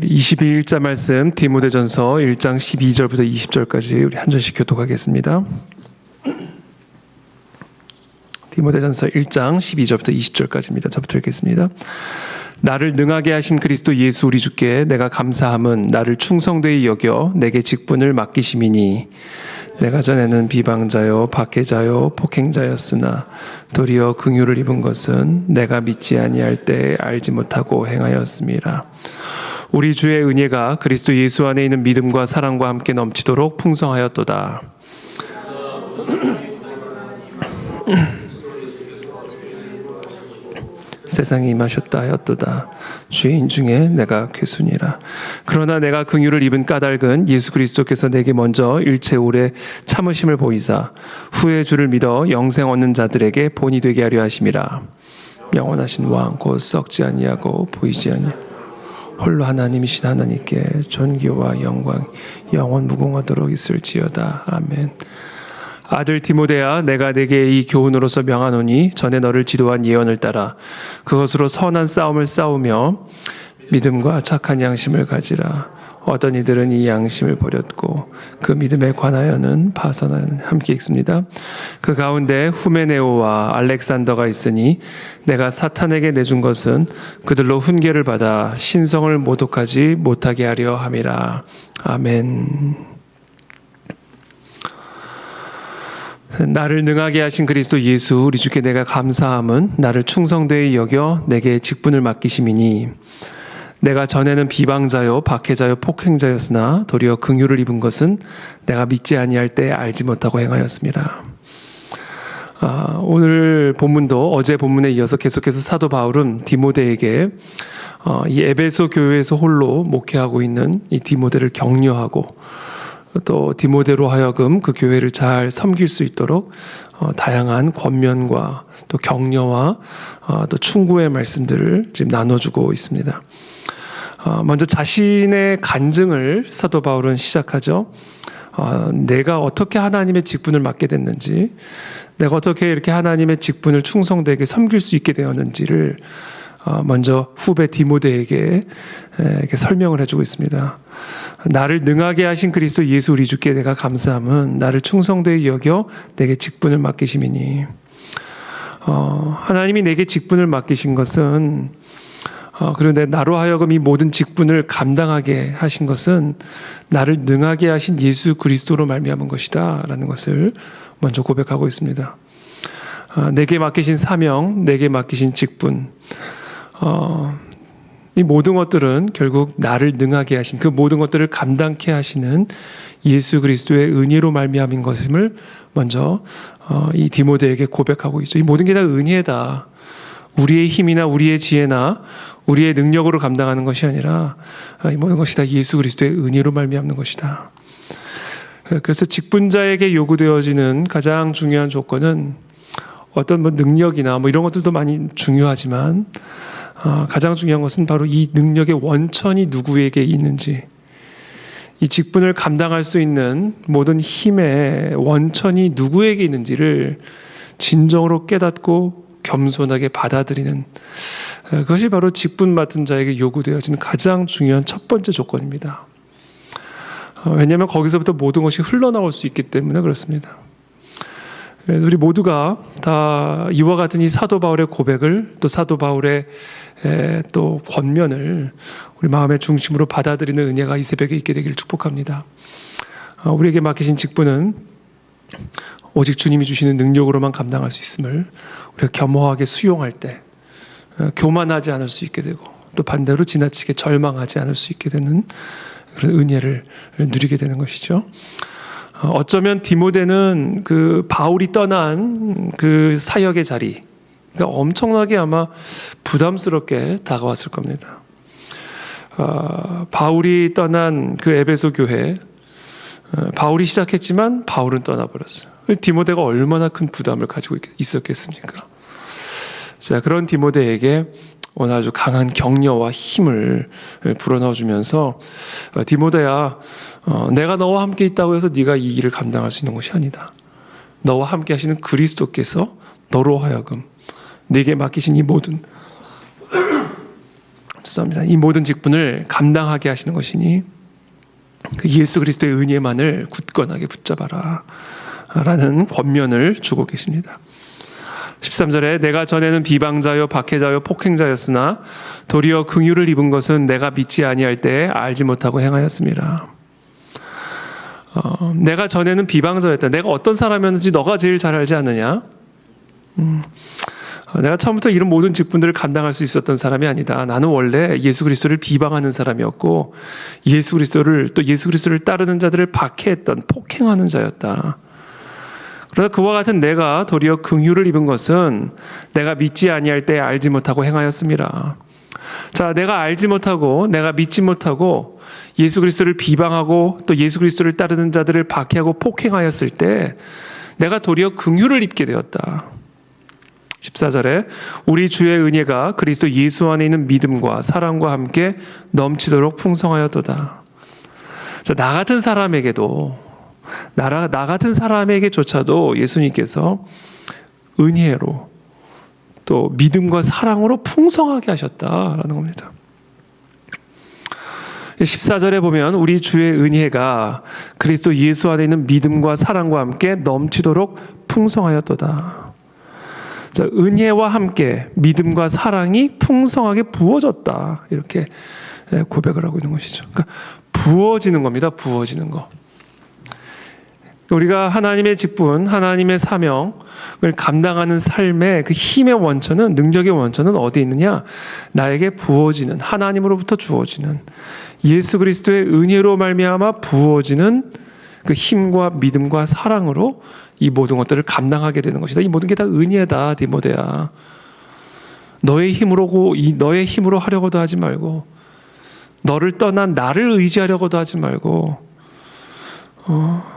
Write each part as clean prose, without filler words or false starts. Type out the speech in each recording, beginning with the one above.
우리 22일자 말씀 디모데전서 1장 12절부터 20절까지 우리 한 절씩 교독하겠습니다. 디모데전서 1장 12절부터 20절까지입니다. 저부터 읽겠습니다. 나를 능하게 하신 그리스도 예수 우리 주께 내가 감사함은 나를 충성되이 여겨 내게 직분을 맡기심이니 내가 전에는 비방자요 박해자요 폭행자였으나 도리어 긍휼을 입은 것은 내가 믿지 아니할 때 알지 못하고 행하였음이라. 우리 주의 은혜가 그리스도 예수 안에 있는 믿음과 사랑과 함께 넘치도록 풍성하였도다. 세상에 임하셨다 하였도다. 죄인 중에 내가 괴순이라. 그러나 내가 긍휼을 입은 까닭은 예수 그리스도께서 내게 먼저 일체 오래 참으심을 보이사 후에 주를 믿어 영생 얻는 자들에게 본이 되게 하려 하심이라. 영원하신 왕 곧 썩지 아니하고 보이지 아니하고 홀로 하나님이신 하나님께 존귀와 영광 영원 무궁하도록 있을지어다. 아멘. 아들 디모데야, 내가 내게 이 교훈으로서 명하노니 전에 너를 지도한 예언을 따라 그것으로 선한 싸움을 싸우며 믿음과 착한 양심을 가지라. 어떤 이들은 이 양심을 버렸고 그 믿음에 관하여는 파선하여는. 함께 읽습니다. 그 가운데 후메네오와 알렉산더가 있으니 내가 사탄에게 내준 것은 그들로 훈계를 받아 신성을 모독하지 못하게 하려 함이라. 아멘. 나를 능하게 하신 그리스도 예수 우리 주께 내가 감사함은 나를 충성되이 여겨 내게 직분을 맡기심이니 내가 전에는 비방자요 박해자요 폭행자였으나 도리어 긍휼을 입은 것은 내가 믿지 아니할 때 알지 못하고 행하였습니다. 오늘 본문도 어제 본문에 이어서 계속해서 사도 바울은 디모데에게 이 에베소 교회에서 홀로 목회하고 있는 이 디모데를 격려하고 또 디모데로 하여금 그 교회를 잘 섬길 수 있도록 다양한 권면과 또 격려와 또 충고의 말씀들을 지금 나눠주고 있습니다. 먼저 자신의 간증을 사도 바울은 시작하죠. 내가 어떻게 하나님의 직분을 맡게 됐는지, 내가 어떻게 이렇게 하나님의 직분을 충성되게 섬길 수 있게 되었는지를 먼저 후배 디모데에게 이렇게 설명을 해주고 있습니다. 나를 능하게 하신 그리스도 예수 우리 주께 내가 감사함은 나를 충성되이 여겨 내게 직분을 맡기심이니. 하나님이 내게 직분을 맡기신 것은 그런데 나로 하여금 이 모든 직분을 감당하게 하신 것은 나를 능하게 하신 예수 그리스도로 말미암은 것이다 라는 것을 먼저 고백하고 있습니다. 내게 맡기신 사명, 내게 맡기신 직분, 이 모든 것들은 결국 나를 능하게 하신 그 모든 것들을 감당케 하시는 예수 그리스도의 은혜로 말미암은 것임을 먼저 이 디모데에게 고백하고 있죠. 이 모든 게 다 은혜다. 우리의 힘이나 우리의 지혜나 우리의 능력으로 감당하는 것이 아니라 이 모든 것이 다 예수 그리스도의 은혜로 말미암는 것이다. 그래서 직분자에게 요구되어지는 가장 중요한 조건은 어떤 능력이나 이런 것들도 많이 중요하지만 가장 중요한 것은 바로 이 능력의 원천이 누구에게 있는지, 이 직분을 감당할 수 있는 모든 힘의 원천이 누구에게 있는지를 진정으로 깨닫고 겸손하게 받아들이는 그것이 바로 직분 맡은 자에게 요구되어지는 가장 중요한 첫 번째 조건입니다. 왜냐하면 거기서부터 모든 것이 흘러나올 수 있기 때문에 그렇습니다. 우리 모두가 다 이와 같은 이 사도 바울의 고백을 또 사도 바울의 또 권면을 우리 마음의 중심으로 받아들이는 은혜가 이 새벽에 있게 되기를 축복합니다. 우리에게 맡기신 직분은 오직 주님이 주시는 능력으로만 감당할 수 있음을 우리가 겸허하게 수용할 때 교만하지 않을 수 있게 되고 또 반대로 지나치게 절망하지 않을 수 있게 되는 그런 은혜를 누리게 되는 것이죠. 어쩌면 디모데는 그 바울이 떠난 그 사역의 자리, 그러니까 엄청나게 아마 부담스럽게 다가왔을 겁니다. 바울이 떠난 그 에베소 교회, 바울이 시작했지만 바울은 떠나버렸어요. 디모데가 얼마나 큰 부담을 가지고 있었겠습니까? 자, 그런 디모데에게 오늘 아주 강한 격려와 힘을 불어넣어주면서 디모데야, 내가 너와 함께 있다고 해서 네가 이 일을 감당할 수 있는 것이 아니다. 너와 함께 하시는 그리스도께서 너로 하여금 네게 맡기신 이 모든 죄송합니다. 이 모든 직분을 감당하게 하시는 것이니 그 예수 그리스도의 은혜만을 굳건하게 붙잡아라 라는 권면을 주고 계십니다. 13절에 내가 전에는 비방자요 박해자요 폭행자였으나 도리어 긍휼을 입은 것은 내가 믿지 아니할 때에 알지 못하고 행하였습니다. 내가 전에는 비방자였다. 내가 어떤 사람이었는지 너가 제일 잘 알지 않느냐? 내가 처음부터 이런 모든 직분들을 감당할 수 있었던 사람이 아니다. 나는 원래 예수 그리스도를 비방하는 사람이었고 예수 그리스도를 따르는 자들을 박해했던 폭행하는 자였다. 그러나 그와 같은 내가 도리어 긍휼을 입은 것은 내가 믿지 아니할 때 알지 못하고 행하였습니다. 자, 내가 알지 못하고 내가 믿지 못하고 예수 그리스도를 비방하고 또 예수 그리스도를 따르는 자들을 박해하고 폭행하였을 때 내가 도리어 긍휼을 입게 되었다. 14절에 우리 주의 은혜가 그리스도 예수 안에 있는 믿음과 사랑과 함께 넘치도록 풍성하였도다. 자, 나 같은 사람에게조차도 예수님께서 은혜로 또 믿음과 사랑으로 풍성하게 하셨다라는 겁니다. 14절에 보면 우리 주의 은혜가 그리스도 예수 안에 있는 믿음과 사랑과 함께 넘치도록 풍성하였도다. 자, 은혜와 함께 믿음과 사랑이 풍성하게 부어졌다. 이렇게 고백을 하고 있는 것이죠. 그러니까 부어지는 겁니다. 부어지는 거. 우리가 하나님의 직분, 하나님의 사명을 감당하는 삶의 그 힘의 원천은, 능력의 원천은 어디에 있느냐? 나에게 부어지는, 하나님으로부터 주어지는 예수 그리스도의 은혜로 말미암아 부어지는 그 힘과 믿음과 사랑으로 이 모든 것들을 감당하게 되는 것이다. 이 모든 게 다 은혜다, 디모데야. 너의 힘으로 하려고도 하지 말고, 너를 떠난 나를 의지하려고도 하지 말고,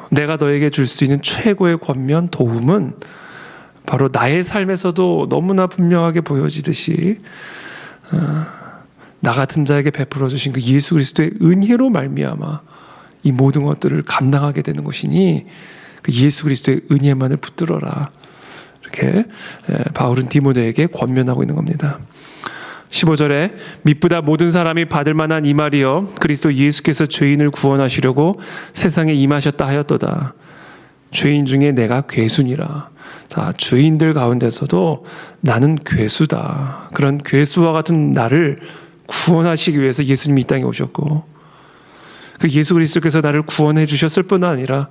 내가 너에게 줄 수 있는 최고의 권면, 도움은 바로 나의 삶에서도 너무나 분명하게 보여지듯이 나 같은 자에게 베풀어 주신 그 예수 그리스도의 은혜로 말미암아 이 모든 것들을 감당하게 되는 것이니 그 예수 그리스도의 은혜만을 붙들어라. 이렇게 바울은 디모데에게 권면하고 있는 겁니다. 15절에 믿보다 모든 사람이 받을 만한 이 말이여 그리스도 예수께서 죄인을 구원하시려고 세상에 임하셨다 하였도다. 죄인 중에 내가 괴수니라. 자, 죄인들 가운데서도 나는 괴수다. 그런 괴수와 같은 나를 구원하시기 위해서 예수님이 이 땅에 오셨고 그 예수 그리스도께서 나를 구원해 주셨을 뿐 아니라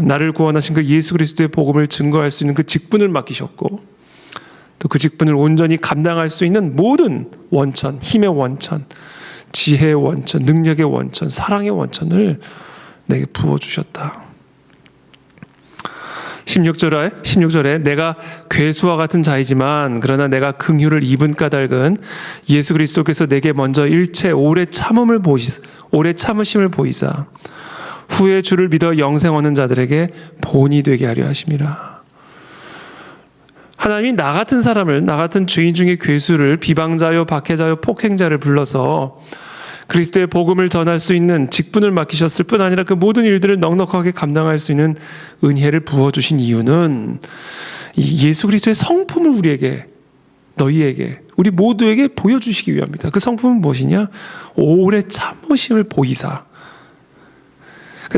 나를 구원하신 그 예수 그리스도의 복음을 증거할 수 있는 그 직분을 맡기셨고 또 그 직분을 온전히 감당할 수 있는 모든 원천, 힘의 원천, 지혜의 원천, 능력의 원천, 사랑의 원천을 내게 부어주셨다. 16절에 내가 괴수와 같은 자이지만 그러나 내가 긍휼을 입은 까닭은 예수 그리스도께서 내게 먼저 일체 오래 참으심을 보이사 후에 주를 믿어 영생 얻는 자들에게 본이 되게 하려 하심이라. 하나님이 나 같은 사람을, 나 같은 죄인 중에 괴수를 비방자요, 박해자요, 폭행자를 불러서 그리스도의 복음을 전할 수 있는 직분을 맡기셨을 뿐 아니라 그 모든 일들을 넉넉하게 감당할 수 있는 은혜를 부어주신 이유는 이 예수 그리스도의 성품을 우리에게, 너희에게, 우리 모두에게 보여주시기 위함이다. 그 성품은 무엇이냐? 오래 참으심을 보이사.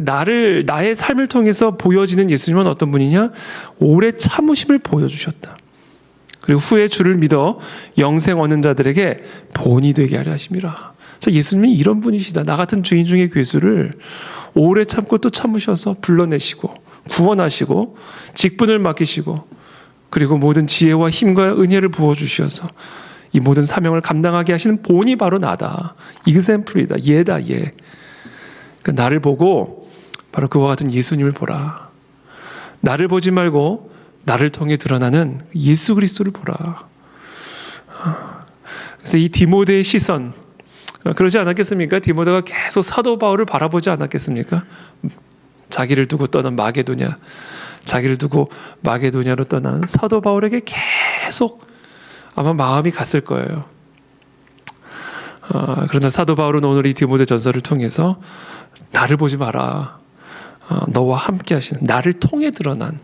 나의 삶을 통해서 보여지는 예수님은 어떤 분이냐? 오래 참으심을 보여주셨다. 그리고 후에 주를 믿어 영생 얻는 자들에게 본이 되게 하려 하심이라. 예수님은 이런 분이시다. 나 같은 죄인 중의 괴수를 오래 참고 또 참으셔서 불러내시고 구원하시고 직분을 맡기시고 그리고 모든 지혜와 힘과 은혜를 부어주셔서 이 모든 사명을 감당하게 하시는 본이 바로 나다. 이그샘플이다. 얘다, 얘. 그러니까 나를 보고 바로 그와 같은 예수님을 보라. 나를 보지 말고 나를 통해 드러나는 예수 그리스도를 보라. 그래서 이 디모데의 시선, 그러지 않았겠습니까? 디모데가 계속 사도 바울을 바라보지 않았겠습니까? 자기를 두고 떠난 자기를 두고 마게도냐로 떠난 사도 바울에게 계속 아마 마음이 갔을 거예요. 그러나 사도 바울은 오늘 이 디모데 전서를 통해서 나를 보지 마라. 너와 함께 하시는 나를 통해 드러난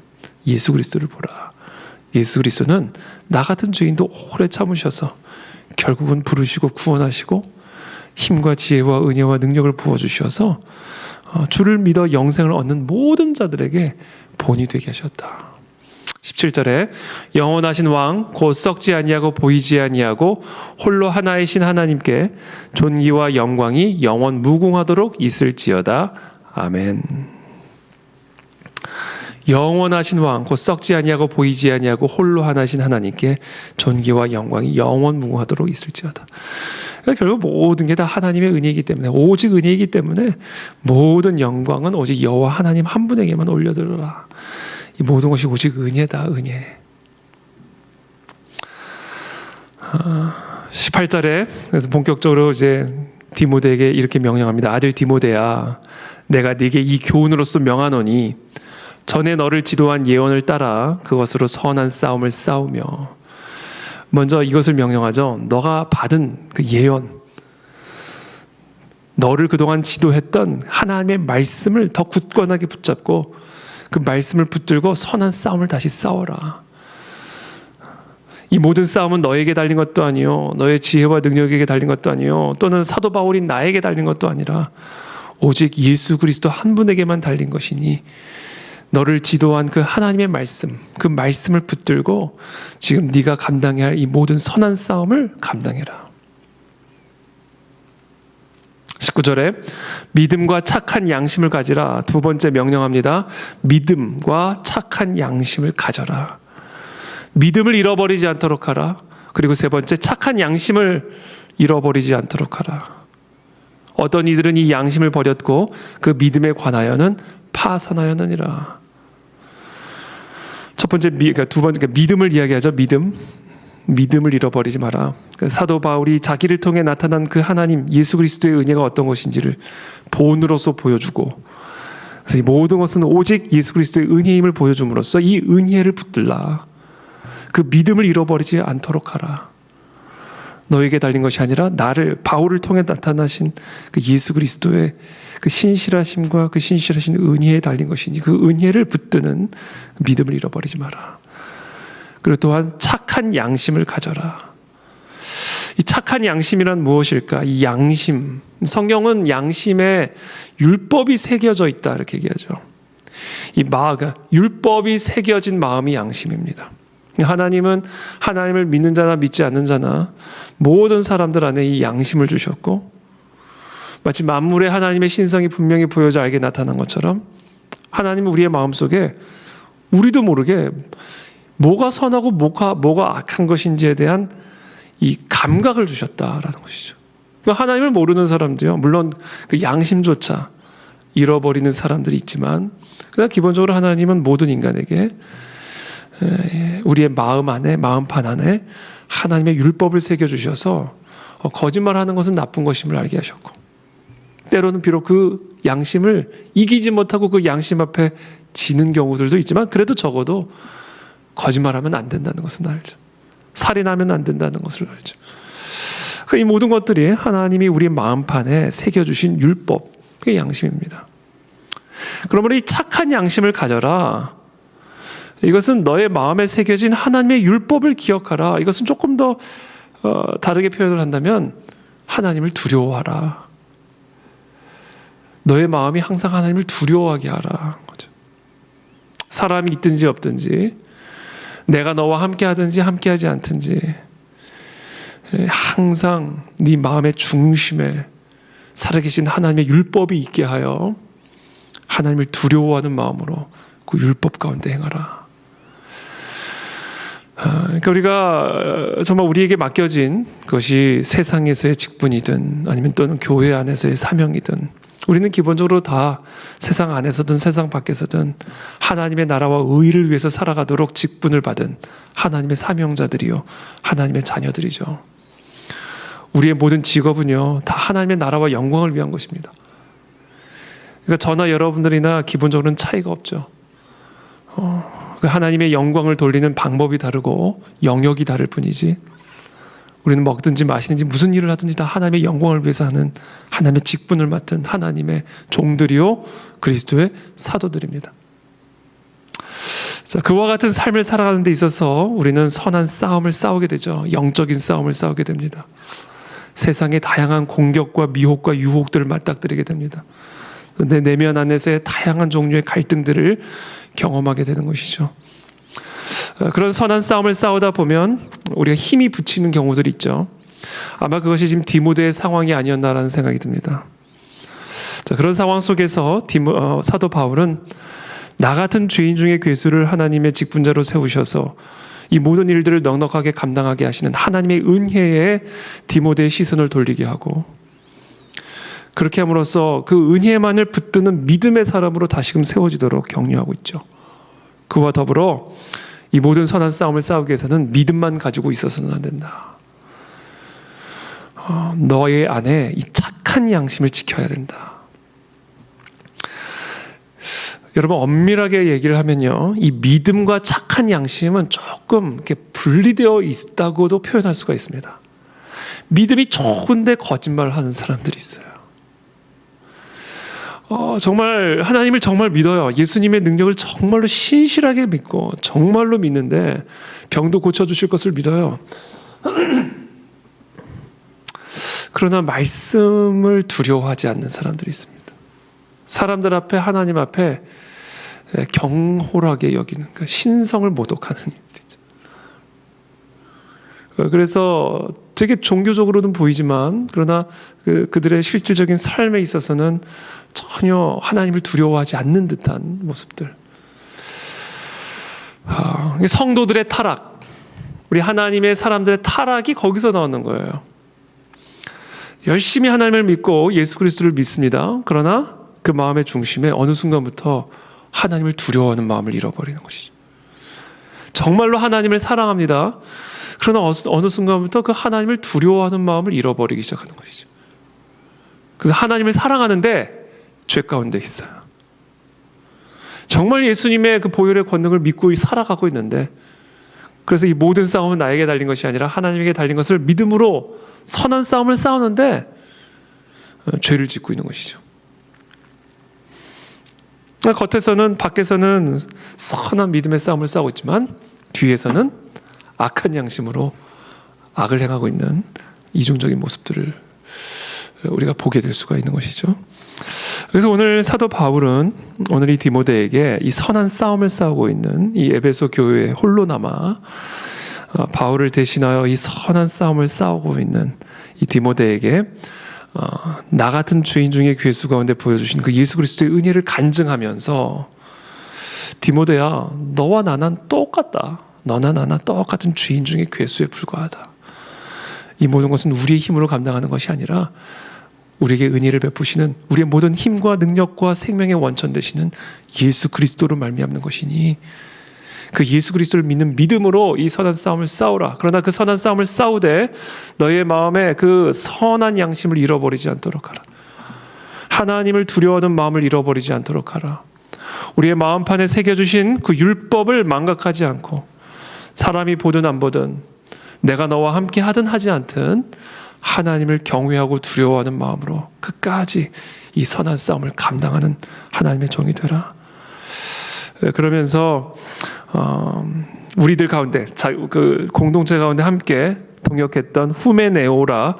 예수 그리스도를 보라. 예수 그리스도는 나 같은 죄인도 오래 참으셔서 결국은 부르시고 구원하시고 힘과 지혜와 은혜와 능력을 부어주셔서 주를 믿어 영생을 얻는 모든 자들에게 본이 되게 하셨다. 17절에 영원하신 왕 곧 썩지 아니하고 보이지 아니하고 홀로 하나이신 하나님께 존귀와 영광이 영원 무궁하도록 있을지어다. 아멘. 영원하신 왕 곧 썩지 아니하고 보이지 아니하고 홀로 하나이신 하나님께 존귀와 영광이 영원 무궁하도록 있을지어다. 그러니까 결국 모든 게 다 하나님의 은혜이기 때문에, 오직 은혜이기 때문에 모든 영광은 오직 여호와 하나님 한 분에게만 올려드려라. 이 모든 것이 오직 은혜다, 은혜. 18절에 그래서 본격적으로 이제 디모데에게 이렇게 명령합니다. 아들 디모데야, 내가 네게 이 교훈으로서 명하노니 전에 너를 지도한 예언을 따라 그것으로 선한 싸움을 싸우며. 먼저 이것을 명령하죠. 너가 받은 그 예언, 너를 그동안 지도했던 하나님의 말씀을 더 굳건하게 붙잡고 그 말씀을 붙들고 선한 싸움을 다시 싸워라. 이 모든 싸움은 너에게 달린 것도 아니요, 너의 지혜와 능력에게 달린 것도 아니요, 또는 사도 바울인 나에게 달린 것도 아니라 오직 예수 그리스도 한 분에게만 달린 것이니 너를 지도한 그 하나님의 말씀, 그 말씀을 붙들고 지금 네가 감당해야 할 이 모든 선한 싸움을 감당해라. 19절에 믿음과 착한 양심을 가지라. 두 번째 명령합니다. 믿음과 착한 양심을 가져라. 믿음을 잃어버리지 않도록 하라. 그리고 세 번째, 착한 양심을 잃어버리지 않도록 하라. 어떤 이들은 이 양심을 버렸고 그 믿음에 관하여는 파선하였느니라. 첫 번째, 두 번째 믿음을 이야기하죠. 믿음을 잃어버리지 마라. 사도 바울이 자기를 통해 나타난 그 하나님 예수 그리스도의 은혜가 어떤 것인지를 본으로서 보여주고, 그래서 이 모든 것은 오직 예수 그리스도의 은혜임을 보여줌으로써 이 은혜를 붙들라. 그 믿음을 잃어버리지 않도록 하라. 너에게 달린 것이 아니라 나를, 바울을 통해 나타나신 그 예수 그리스도의 그 신실하심과 그 신실하신 은혜에 달린 것이니 그 은혜를 붙드는 믿음을 잃어버리지 마라. 그리고 또한 착한 양심을 가져라. 이 착한 양심이란 무엇일까? 이 양심, 성경은 양심에 율법이 새겨져 있다 이렇게 얘기하죠. 이 율법이 새겨진 마음이 양심입니다. 하나님은 하나님을 믿는 자나 믿지 않는 자나 모든 사람들 안에 이 양심을 주셨고, 마치 만물에 하나님의 신성이 분명히 보여져 알게 나타난 것처럼 하나님은 우리의 마음속에 우리도 모르게 뭐가 선하고 뭐가 악한 것인지에 대한 이 감각을 주셨다라는 것이죠. 하나님을 모르는 사람도요, 물론 그 양심조차 잃어버리는 사람들이 있지만, 그러나 기본적으로 하나님은 모든 인간에게 우리의 마음 안에, 마음판 안에 하나님의 율법을 새겨주셔서 거짓말하는 것은 나쁜 것임을 알게 하셨고, 때로는 비록 그 양심을 이기지 못하고 그 양심 앞에 지는 경우들도 있지만 그래도 적어도 거짓말하면 안 된다는 것은 알죠. 살인하면 안 된다는 것을 알죠. 이 모든 것들이 하나님이 우리 마음판에 새겨주신 율법, 그게 양심입니다. 그러므로 이 착한 양심을 가져라. 이것은 너의 마음에 새겨진 하나님의 율법을 기억하라. 이것은 조금 더 다르게 표현을 한다면 하나님을 두려워하라. 너의 마음이 항상 하나님을 두려워하게 하라. 사람이 있든지 없든지, 내가 너와 함께 하든지 함께 하지 않든지, 항상 네 마음의 중심에 살아계신 하나님의 율법이 있게 하여 하나님을 두려워하는 마음으로 그 율법 가운데 행하라. 그러니까 우리가 정말 우리에게 맡겨진 것이 세상에서의 직분이든 아니면 또는 교회 안에서의 사명이든, 우리는 기본적으로 다 세상 안에서든 세상 밖에서든 하나님의 나라와 의를 위해서 살아가도록 직분을 받은 하나님의 사명자들이요, 하나님의 자녀들이죠. 우리의 모든 직업은요, 다 하나님의 나라와 영광을 위한 것입니다. 그러니까 저나 여러분들이나 기본적으로는 차이가 없죠. 하나님의 영광을 돌리는 방법이 다르고 영역이 다를 뿐이지, 우리는 먹든지 마시든지 무슨 일을 하든지 다 하나님의 영광을 위해서 하는 하나님의 직분을 맡은 하나님의 종들이요 그리스도의 사도들입니다. 자, 그와 같은 삶을 살아가는 데 있어서 우리는 선한 싸움을 싸우게 되죠. 영적인 싸움을 싸우게 됩니다. 세상의 다양한 공격과 미혹과 유혹들을 맞닥뜨리게 됩니다. 내 내면 안에서의 다양한 종류의 갈등들을 경험하게 되는 것이죠. 그런 선한 싸움을 싸우다 보면 우리가 힘이 붙이는 경우들이 있죠. 아마 그것이 지금 디모데의 상황이 아니었나라는 생각이 듭니다. 자, 그런 상황 속에서 사도 바울은 나 같은 죄인 중에 괴수를 하나님의 직분자로 세우셔서 이 모든 일들을 넉넉하게 감당하게 하시는 하나님의 은혜에 디모데의 시선을 돌리게 하고, 그렇게 함으로써 그 은혜만을 붙드는 믿음의 사람으로 다시금 세워지도록 격려하고 있죠. 그와 더불어 이 모든 선한 싸움을 싸우기 위해서는 믿음만 가지고 있어서는 안 된다. 너의 안에 이 착한 양심을 지켜야 된다. 여러분, 엄밀하게 얘기를 하면요, 이 믿음과 착한 양심은 조금 이렇게 분리되어 있다고도 표현할 수가 있습니다. 믿음이 좋은데 거짓말을 하는 사람들이 있어요. 정말 하나님을 정말 믿어요. 예수님의 능력을 정말로 신실하게 믿고 정말로 믿는데 병도 고쳐주실 것을 믿어요. 그러나 말씀을 두려워하지 않는 사람들이 있습니다. 사람들 앞에, 하나님 앞에 경홀하게 여기는, 그러니까 신성을 모독하는 일들이죠. 그래서 되게 종교적으로는 보이지만, 그러나 그들의 실질적인 삶에 있어서는 전혀 하나님을 두려워하지 않는 듯한 모습들. 성도들의 타락, 우리 하나님의 사람들의 타락이 거기서 나오는 거예요. 열심히 하나님을 믿고 예수 그리스도를 믿습니다. 그러나 그 마음의 중심에 어느 순간부터 하나님을 두려워하는 마음을 잃어버리는 것이죠. 정말로 하나님을 사랑합니다. 그러나 어느 순간부터 그 하나님을 두려워하는 마음을 잃어버리기 시작하는 것이죠. 그래서 하나님을 사랑하는데 죄 가운데 있어요. 정말 예수님의 그 보혈의 권능을 믿고 살아가고 있는데, 그래서 이 모든 싸움은 나에게 달린 것이 아니라 하나님에게 달린 것을 믿음으로 선한 싸움을 싸우는데 죄를 짓고 있는 것이죠. 겉에서는, 밖에서는 선한 믿음의 싸움을 싸우고 있지만 뒤에서는 악한 양심으로 악을 행하고 있는 이중적인 모습들을 우리가 보게 될 수가 있는 것이죠. 그래서 오늘 사도 바울은 오늘 이 디모데에게 이 선한 싸움을 싸우고 있는 이 에베소 교회에 홀로 남아 바울을 대신하여 이 선한 싸움을 싸우고 있는 이 디모데에게 나 같은 죄인 중에 괴수 가운데 보여주신 그 예수 그리스도의 은혜를 간증하면서, 디모데야, 너와 나는 똑같다. 너나 나나 똑같은 죄인 중에 괴수에 불과하다. 이 모든 것은 우리의 힘으로 감당하는 것이 아니라 우리에게 은혜를 베푸시는, 우리의 모든 힘과 능력과 생명의 원천 되시는 예수 그리스도로 말미암는 것이니, 그 예수 그리스도를 믿는 믿음으로 이 선한 싸움을 싸우라. 그러나 그 선한 싸움을 싸우되 너의 마음에 그 선한 양심을 잃어버리지 않도록 하라. 하나님을 두려워하는 마음을 잃어버리지 않도록 하라. 우리의 마음판에 새겨주신 그 율법을 망각하지 않고, 사람이 보든 안 보든 내가 너와 함께 하든 하지 않든 하나님을 경외하고 두려워하는 마음으로 끝까지 이 선한 싸움을 감당하는 하나님의 종이 되라. 그러면서 우리들 가운데, 그 공동체 가운데 함께 동역했던 후메네오와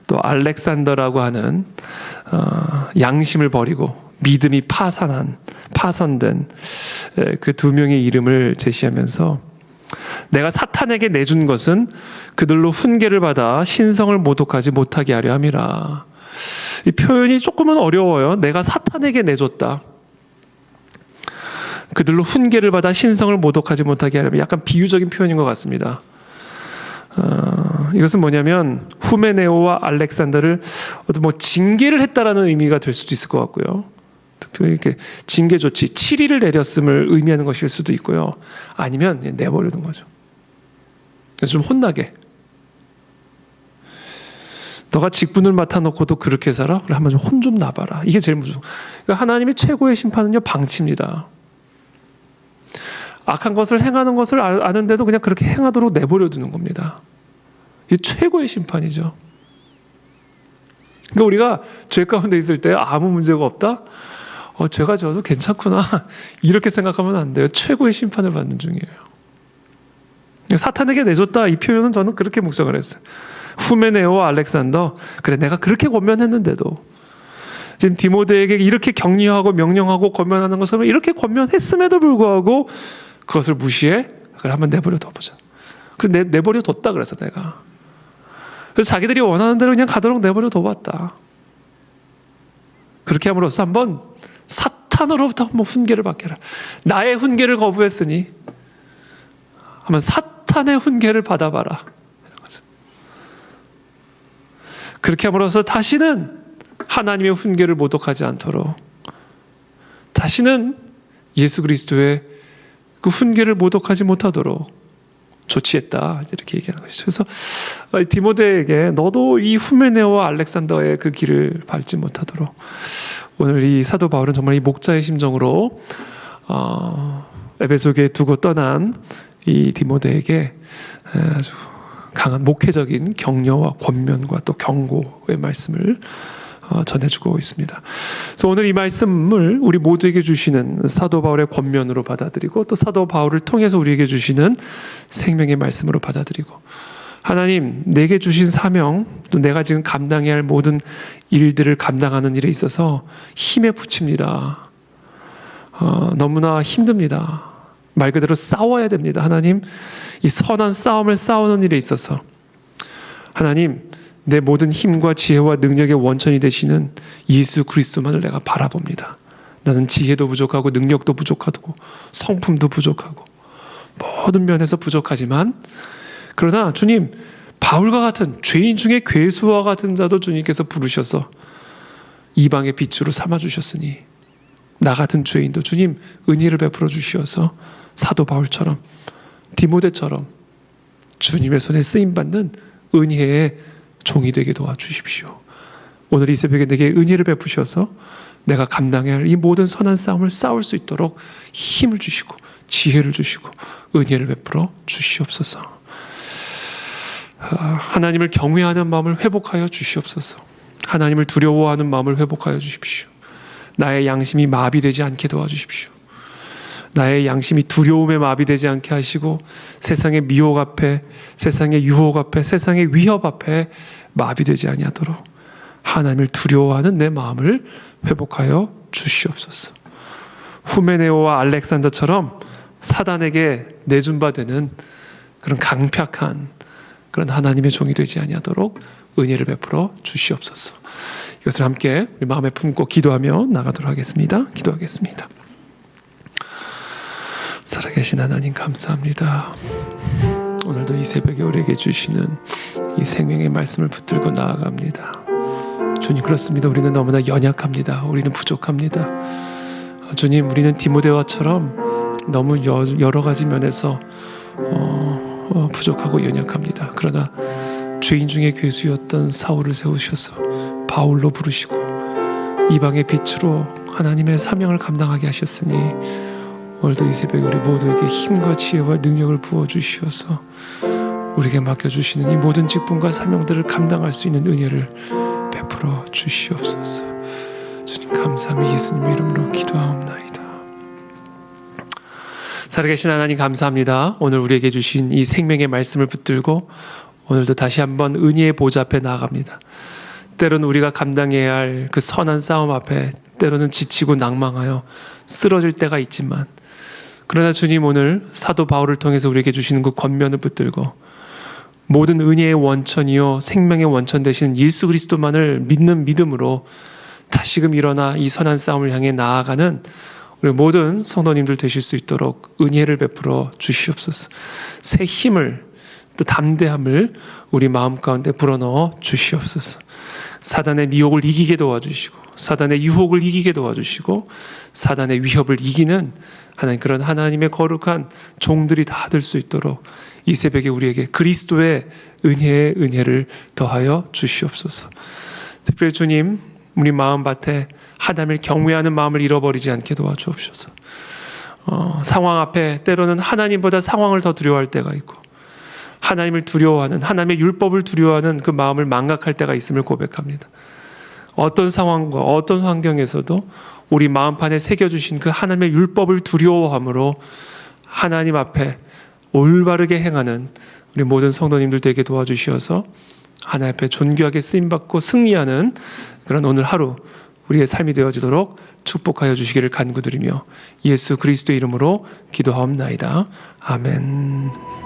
또 알렉산더라고 하는 양심을 버리고 믿음이 파선된 그 두 명의 이름을 제시하면서, 내가 사탄에게 내준 것은 그들로 훈계를 받아 신성을 모독하지 못하게 하려 함이라. 이 표현이 조금은 어려워요. 내가 사탄에게 내줬다. 그들로 훈계를 받아 신성을 모독하지 못하게 하려면, 약간 비유적인 표현인 것 같습니다. 이것은 뭐냐면 후메네오와 알렉산더를 징계를 했다라는 의미가 될 수도 있을 것 같고요. 이렇게 징계 조치, 7일을 내렸음을 의미하는 것일 수도 있고요. 아니면 내버려둔 거죠. 그래서 좀 혼나게. 너가 직분을 맡아놓고도 그렇게 살아? 그래, 한번 좀 혼 좀 나봐라. 이게 제일 무서워. 그러니까 하나님의 최고의 심판은요, 방치입니다. 악한 것을 행하는 것을 아는데도 그냥 그렇게 행하도록 내버려두는 겁니다. 이게 최고의 심판이죠. 그러니까 우리가 죄 가운데 있을 때 아무 문제가 없다? 죄가 져도 괜찮구나 이렇게 생각하면 안 돼요. 최고의 심판을 받는 중이에요. 사탄에게 내줬다 이 표현은 저는 그렇게 묵상을 했어요. 후메네오와 알렉산더, 그래 내가 그렇게 권면했는데도 지금 디모데에게 이렇게 격려하고 명령하고 권면하는 것을 이렇게 권면했음에도 불구하고 그것을 무시해? 그래 한번 내버려 둬보자. 그래 내버려 뒀다 그래서 내가. 그래서 자기들이 원하는 대로 그냥 가도록 내버려 둬봤다. 그렇게 함으로써 한번 사탄으로부터 한번 훈계를 받게라. 나의 훈계를 거부했으니 한번 사탄의 훈계를 받아봐라. 이런 거죠. 그렇게 함으로써 다시는 하나님의 훈계를 모독하지 않도록, 다시는 예수 그리스도의 그 훈계를 모독하지 못하도록 조치했다. 이렇게 얘기하는 것이죠. 그래서 디모데에게 너도 이 후메네오와 알렉산더의 그 길을 밟지 못하도록, 오늘 이 사도 바울은 정말 이 목자의 심정으로 에베소교에 두고 떠난 이 디모데에게 아주 강한 목회적인 격려와 권면과 또 경고의 말씀을 전해주고 있습니다. 그래서 오늘 이 말씀을 우리 모두에게 주시는 사도 바울의 권면으로 받아들이고, 또 사도 바울을 통해서 우리에게 주시는 생명의 말씀으로 받아들이고, 하나님 내게 주신 사명, 또 내가 지금 감당해야 할 모든 일들을 감당하는 일에 있어서 힘에 부칩니다. 너무나 힘듭니다. 말 그대로 싸워야 됩니다. 하나님, 이 선한 싸움을 싸우는 일에 있어서 하나님, 내 모든 힘과 지혜와 능력의 원천이 되시는 예수 그리스도만을 내가 바라봅니다. 나는 지혜도 부족하고 능력도 부족하고 성품도 부족하고 모든 면에서 부족하지만, 그러나 주님, 바울과 같은 죄인 중에 괴수와 같은 자도 주님께서 부르셔서 이방의 빛으로 삼아주셨으니 나 같은 죄인도 주님 은혜를 베풀어 주시어서 사도 바울처럼 디모데처럼 주님의 손에 쓰임받는 은혜의 종이 되게 도와주십시오. 오늘 이 새벽에 내게 은혜를 베푸셔서 내가 감당해야 할 이 모든 선한 싸움을 싸울 수 있도록 힘을 주시고 지혜를 주시고 은혜를 베풀어 주시옵소서. 하나님을 경외하는 마음을 회복하여 주시옵소서. 하나님을 두려워하는 마음을 회복하여 주십시오. 나의 양심이 마비되지 않게 도와주십시오. 나의 양심이 두려움에 마비되지 않게 하시고 세상의 미혹 앞에, 세상의 유혹 앞에, 세상의 위협 앞에 마비되지 아니하도록 하나님을 두려워하는 내 마음을 회복하여 주시옵소서. 후메네오와 알렉산더처럼 사단에게 내준 바 되는 그런 강팍한 그런 하나님의 종이 되지 아니하도록 은혜를 베풀어 주시옵소서. 이것을 함께 우리 마음에 품고 기도하며 나가도록 하겠습니다. 기도하겠습니다. 살아계신 하나님 감사합니다. 오늘도 이 새벽에 우리에게 주시는 이 생명의 말씀을 붙들고 나아갑니다. 주님, 그렇습니다. 우리는 너무나 연약합니다. 우리는 부족합니다. 주님, 우리는 디모데와처럼 너무 여러 가지 면에서 부족하고 연약합니다. 그러나 죄인 중에 괴수였던 사울을 세우셔서 바울로 부르시고 이방의 빛으로 하나님의 사명을 감당하게 하셨으니 오늘도 이 새벽에 우리 모두에게 힘과 지혜와 능력을 부어주시어서 우리에게 맡겨주시는 이 모든 직분과 사명들을 감당할 수 있는 은혜를 베풀어 주시옵소서. 주님 감사합니다. 예수님의 이름으로 기도하옵나이다. 살아계신 하나님 감사합니다. 오늘 우리에게 주신 이 생명의 말씀을 붙들고 오늘도 다시 한번 은혜의 보좌 앞에 나아갑니다. 때로는 우리가 감당해야 할 그 선한 싸움 앞에 때로는 지치고 낭망하여 쓰러질 때가 있지만, 그러나 주님, 오늘 사도 바울을 통해서 우리에게 주시는 그 권면을 붙들고 모든 은혜의 원천이요 생명의 원천 되시는 예수 그리스도만을 믿는 믿음으로 다시금 일어나 이 선한 싸움을 향해 나아가는 우리 모든 성도님들 되실 수 있도록 은혜를 베풀어 주시옵소서. 새 힘을 또 담대함을 우리 마음 가운데 불어넣어 주시옵소서. 사단의 미혹을 이기게 도와주시고 사단의 유혹을 이기게 도와주시고 사단의 위협을 이기는 하나님, 그런 하나님의 거룩한 종들이 다 될 수 있도록 이 새벽에 우리에게 그리스도의 은혜의 은혜를 더하여 주시옵소서. 특별히 주님, 우리 마음밭에 하나님을 경외하는 마음을 잃어버리지 않게 도와주옵소서. 상황 앞에 때로는 하나님보다 상황을 더 두려워할 때가 있고 하나님을 두려워하는, 하나님의 율법을 두려워하는 그 마음을 망각할 때가 있음을 고백합니다. 어떤 상황과 어떤 환경에서도 우리 마음판에 새겨주신 그 하나님의 율법을 두려워함으로 하나님 앞에 올바르게 행하는 우리 모든 성도님들 되게 도와주시어서 하나님 앞에 존귀하게 쓰임받고 승리하는 그런 오늘 하루 우리의 삶이 되어지도록 축복하여 주시기를 간구드리며 예수 그리스도의 이름으로 기도하옵나이다. 아멘.